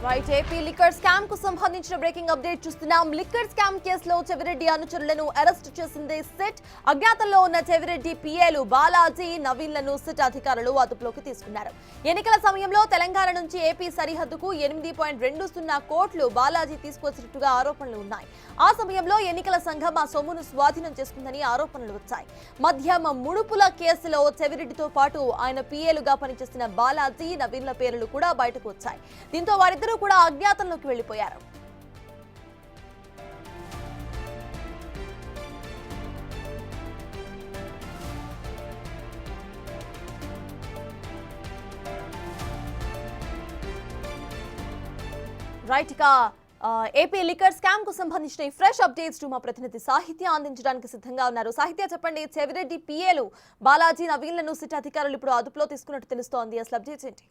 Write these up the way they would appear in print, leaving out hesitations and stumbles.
Right AP liquor scam కు సంబంధించిన breaking update చూస్తున్నాం. లిక్కర్ స్కామ్ కేసులో చెవిరెడ్డి అనుచరులను అరెస్ట్ చేసింది సిట్. అజ్ఞాతంలో ఉన్న చెవిరెడ్డి పిఏలు బాలాజీ, నవీన్లను సిట్ అధికారులు అదుపులోకి తీసుకున్నారు. ఎన్నికల సమయంలో తెలంగాణ నుంచి ఏపీ సరిహద్దుకు 8.20 కోట్లు బాలాజీ తీసుకొచ్చినట్టుగా ఆరోపణలు ఉన్నాయి. ఆ సమయంలో ఎన్నికల సంఘం ఆ సొమ్మును స్వాధీనం చేసుకుందని ఆరోపణలు వచ్చాయి. మద్యం ముడుపుల కేసులో చెవిరెడ్డితో పాటు ఆయన పిఏలుగా పనిచేసిన బాలాజీ, నవీన్ల పేర్లు కూడా బయటకు వచ్చాయి. దీంతో వారిద్దరూ కూడా అజ్ఞాతంలోకి వెళ్లిపోయారు. రైట్ ఇక ఏపీ లిక్కర్ స్కామ్ కు సంబంధించిన ఫ్రెష్ అప్డేట్స్ మా ప్రతినిధి సాహిత్య అందించడానికి సిద్ధంగా ఉన్నారు. సాహిత్య చెప్పండి, చెవిరెడ్డి పిఏలు బాలాజీ, నవీన్లను సిట్ అధికారులు ఇప్పుడు అదుపులో తీసుకున్నట్టు తెలుస్తోంది. అసలు అప్డేట్స్ ఏంటి?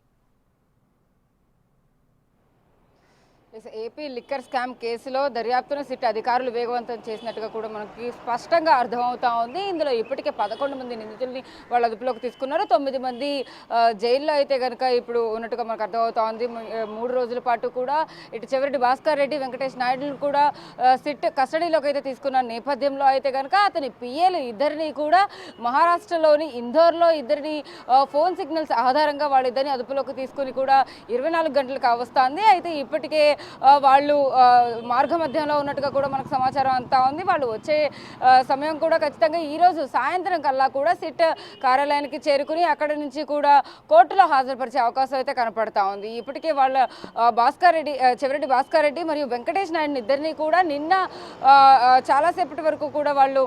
ఏపీ లిక్కర్ స్కామ్ కేసులో దర్యాప్తును సిట్ అధికారులు వేగవంతం చేసినట్టుగా కూడా మనకి స్పష్టంగా అర్థమవుతా ఉంది. ఇందులో ఇప్పటికే 11 మంది నిందితుల్ని వాళ్ళు అదుపులోకి తీసుకున్నారు. 9 మంది జైల్లో అయితే కనుక ఇప్పుడు ఉన్నట్టుగా మనకు అర్థమవుతా ఉంది. 3 రోజుల పాటు కూడా ఇటు చెవిరెడ్డి భాస్కర్ రెడ్డి, వెంకటేష్ నాయుడులు కూడా సిట్ కస్టడీలోకి అయితే తీసుకున్న నేపథ్యంలో అయితే కనుక అతని పిఏలు ఇద్దరిని కూడా మహారాష్ట్రలోని ఇందోర్లో ఇద్దరిని ఫోన్ సిగ్నల్స్ ఆధారంగా వాళ్ళిద్దరిని అదుపులోకి తీసుకుని కూడా 24 గంటలు కావస్తుంది. అయితే ఇప్పటికే వాళ్ళు మార్గ మధ్యంలో ఉన్నట్టుగా కూడా మనకు సమాచారం అంతా ఉంది. వాళ్ళు వచ్చే సమయం కూడా ఖచ్చితంగా ఈరోజు సాయంత్రం కల్లా కూడా సిట్ కార్యాలయానికి చేరుకుని అక్కడి నుంచి కూడా కోర్టులో హాజరుపరిచే అవకాశం అయితే కనపడతా ఉంది. ఇప్పటికే వాళ్ళ చెవిరెడ్డి భాస్కర్ రెడ్డి మరియు వెంకటేష్ నాయుడు ఇద్దరిని కూడా నిన్న చాలాసేపటి వరకు కూడా వాళ్ళు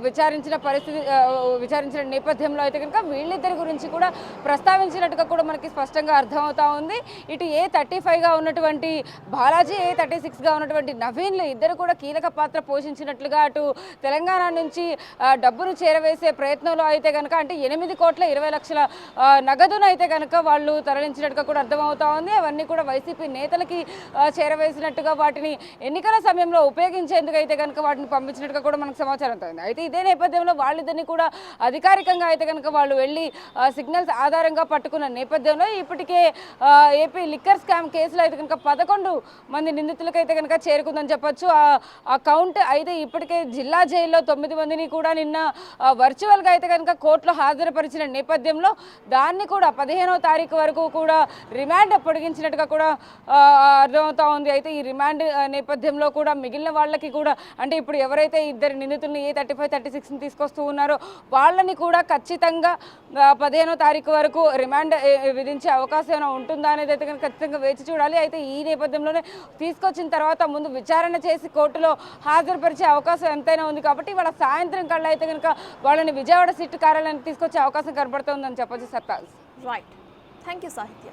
విచారించిన నేపథ్యంలో అయితే కనుక వీళ్ళిద్దరి గురించి కూడా ప్రస్తావించినట్టుగా కూడా మనకి స్పష్టంగా అర్థమవుతా ఉంది. ఇటు A35గా ఉన్నటువంటి బాలాజీ, A36గా ఉన్నటువంటి నవీన్లు ఇద్దరు కూడా కీలక పాత్ర పోషించినట్లుగా అటు తెలంగాణ నుంచి డబ్బును చేరవేసే ప్రయత్నంలో అయితే కనుక అంటే 8,20,00,000 నగదును అయితే కనుక వాళ్ళు తరలించినట్టుగా కూడా అర్థమవుతా ఉంది. అవన్నీ కూడా వైసీపీ నేతలకి చేరవేసినట్టుగా వాటిని ఎన్నికల సమయంలో ఉపయోగించేందుకు అయితే కనుక వాటిని పంపించినట్టుగా కూడా మనకు సమాచారం అవుతుంది. అయితే ఇదే నేపథ్యంలో వాళ్ళిద్దరిని కూడా అధికారికంగా అయితే కనుక వాళ్ళు వెళ్ళి సిగ్నల్స్ ఆధారంగా పట్టుకున్న నేపథ్యంలో ఇప్పటికే ఏపీ లిక్కర్ స్కామ్ కేసులో అయితే కనుక 11 మంది నిందితులకు అయితే కనుక చేరుకుందని చెప్పొచ్చు. ఆ కౌంట్ అయితే ఇప్పటికే జిల్లా జైల్లో 9 మందిని కూడా నిన్న వర్చువల్గా అయితే కనుక కోర్టులో హాజరుపరిచిన నేపథ్యంలో దాన్ని కూడా 15వ తారీఖు వరకు కూడా రిమాండ్ పొడిగించినట్టుగా కూడా అర్థమవుతా ఉంది. అయితే ఈ రిమాండ్ నేపథ్యంలో కూడా మిగిలిన వాళ్ళకి కూడా అంటే ఇప్పుడు ఎవరైతే ఇద్దరు నిందితుల్ని A35, 36ని తీసుకొస్తూ ఉన్నారో వాళ్ళని కూడా ఖచ్చితంగా 15వ తారీఖు వరకు రిమాండ్ విధించే అవకాశం ఉంటుందా అనేది అయితే కనుక ఖచ్చితంగా వేచి చూడాలి. అయితే ఈ నేపథ్యంలోనే తీసుకొచ్చిన తర్వాత ముందు విచారణ చేసి కోర్టులో హాజరుపరిచే అవకాశం ఎంతైనా ఉంది. కాబట్టి వాళ్ళ సాయంత్రం కల్లా అయితే కనుక వాళ్ళని విజయవాడ సిట్ కార్యాలయానికి తీసుకొచ్చే అవకాశం కనబడుతుందని చెప్పొచ్చు. సర్తాజ్. రైట్, థ్యాంక్ యూ సాహిత్య.